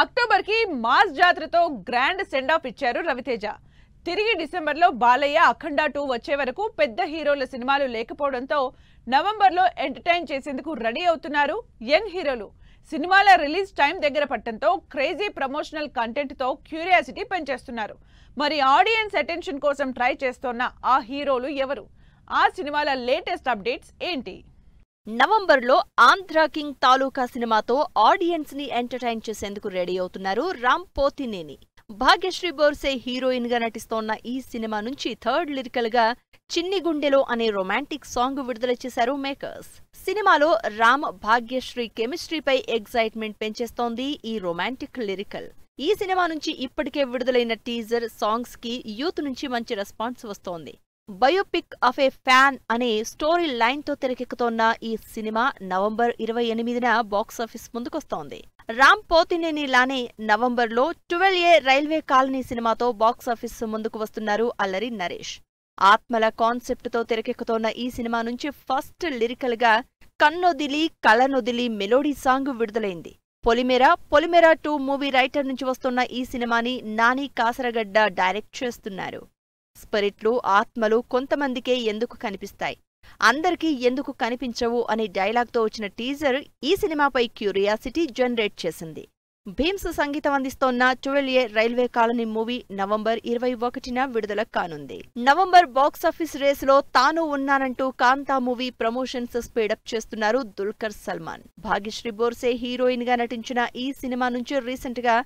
October కి mass జాతరతో grand send off ఇచ్చారు రవితేజ. తిరిగి డిసెంబర్లో బాలయ్య అఖండ 2 వచ్చే వరకు పెద్ద హీరోల సినిమాలు లేకపోవడంతో నవంబర్లో ఎంటర్టైన్ చేసేందుకు రెడీ అవుతున్నారు యంగ్ హీరోలు. సినిమాల రిలీజ్ టైం దగ్గర పట్టడంతో క్రేజీ ప్రమోషనల్ కంటెంట్ తో క్యూరియాసిటీ పెంచేస్తున్నారు. మరి ఆడియన్స్ అటెన్షన్ కోసం ట్రై చేస్తున్న ఆ హీరోలు ఎవరు? ఆ సినిమాల లేటెస్ట్ అప్డేట్స్ ఏంటి? నవంబర్లో ఆంధ్ర కింగ్ తాలూకా సినిమాతో ఆడియన్స్ ని ఎంటర్టైన్ చేసేందుకు రెడీ అవుతున్నారు రామ్ పోతినేని. భాగ్యశ్రీ బోర్సే హీరోయిన్ గా నటిస్తోన్న ఈ సినిమా నుంచి థర్డ్ లిరికల్ గా చిన్ని గుండెలో అనే రొమాంటిక్ సాంగ్ విడుదల చేశారు మేకర్స్. సినిమాలో రామ్ భాగ్యశ్రీ కెమిస్ట్రీపై ఎగ్జైట్మెంట్ పెంచేస్తోంది ఈ రొమాంటిక్ లిరికల్. ఈ సినిమా నుంచి ఇప్పటికే విడుదలైన టీజర్ సాంగ్స్ కి యూత్ నుంచి మంచి రెస్పాన్స్ వస్తోంది. బయోపిక్ ఆఫ్ ఏ ఫ్యాన్ అనే స్టోరీ లైన్ తో తెరకెక్కుతోన్న ఈ సినిమా నవంబర్ 28న బాక్సాఫీస్ ముందుకొస్తోంది. రామ్ పోతినేని లానే నవంబర్లో 12A రైల్వే కాలనీ సినిమాతో బాక్సాఫీస్ ముందుకు వస్తున్నారు అల్లరి నరేష్. ఆత్మల కాన్సెప్ట్ తో తెరకెక్కుతోన్న ఈ సినిమా నుంచి ఫస్ట్ లిరికల్ గా కన్నొదిలి కళనొదిలి మెలోడీ సాంగ్ విడుదలైంది. పొలిమేరా 2 మూవీ రైటర్ నుంచి వస్తున్న ఈ సినిమాని నాని కాసరగడ్డ డైరెక్ట్ చేస్తున్నారు. స్పిరిట్లు ఆత్మలు కొంతమందికే ఎందుకు కనిపిస్తాయి, అందరికీ ఎందుకు కనిపించవు అనే డైలాగ్తో వచ్చిన టీజర్ ఈ సినిమాపై క్యూరియాసిటీ జనరేట్ చేసింది. భీమ్స్ సంగీతం అందిస్తోన్న 12A railway colony movie November 21న విడుదల కానుంది. నవంబర్ బాక్సాఫీస్ రేసులో తాను ఉన్నానంటూ కాంతా మూవీ ప్రమోషన్స్ స్పీడప్ చేస్తున్నారు దుల్కర్ సల్మాన్. భాగ్యశ్రీ బోర్సే హీరోయిన్ గా నటించిన ఈ సినిమా నుంచి రీసెంట్ గా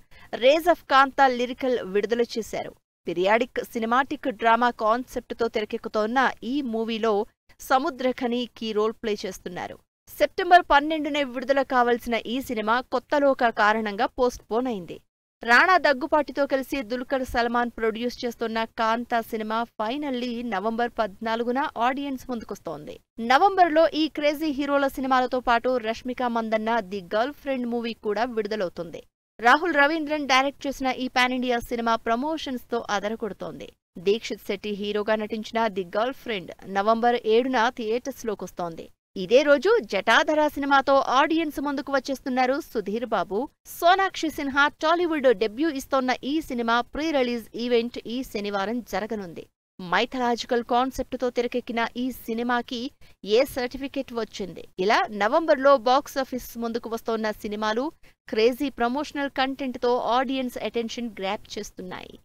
రేజ్ ఆఫ్ కాంతా లిరికల్ విడుదల చేశారు. పిరియాడిక్ సినిమాటిక్ డ్రామా కాన్సెప్ట్ తో తెరకెక్కుతోన్న ఈ మూవీలో సముద్రఖని కీ రోల్ ప్లే చేస్తున్నారు. సెప్టెంబర్ 12నే విడుదల కావాల్సిన ఈ సినిమా కొత్తలోక కారణంగా పోస్ట్ పోన్ అయింది. రాణా దగ్గుపాటితో కలిసి దుల్కర్ సల్మాన్ ప్రొడ్యూస్ చేస్తున్న కాంతా సినిమా ఫైనల్లీ నవంబర్ 14న ఆడియన్స్ ముందుకొస్తోంది. నవంబర్లో ఈ క్రేజీ హీరోల సినిమాలతో పాటు Rashmika Mandanna the girl friend movie కూడా విడుదలవుతుంది. రాహుల్ రవీంద్రన్ డైరెక్ట్ చేసిన ఈ పాన్ ఇండియా సినిమా ప్రమోషన్స్ తో అదరకొడుతోంది. దీక్షిత్ శెట్టి హీరోగా నటించిన ది గర్ల్ ఫ్రెండ్ నవంబర్ 7న థియేటర్స్ లోకొస్తోంది. ఇదే రోజు జటాధర సినిమాతో ఆడియన్స్ ముందుకు వచ్చేస్తున్నారు సుధీర్ బాబు. సోనాక్షి సిన్హా టాలీవుడ్ డెబ్యూ ఇస్తోన్న ఈ సినిమా ప్రీ రిలీజ్ ఈవెంట్ ఈ శనివారం జరగనుంది. మైథలాజికల్ కాన్సెప్ట్ తో తెరకెక్కిన ఈ సినిమాకి ఏ సర్టిఫికెట్ వచ్చింది? ఇలా నవంబర్లో బాక్సాఫీస్ ముందుకు వస్తోన్న సినిమాలు క్రేజీ ప్రమోషనల్ కంటెంట్ తో ఆడియన్స్ అటెన్షన్ గ్రాప్ చేస్తున్నాయి.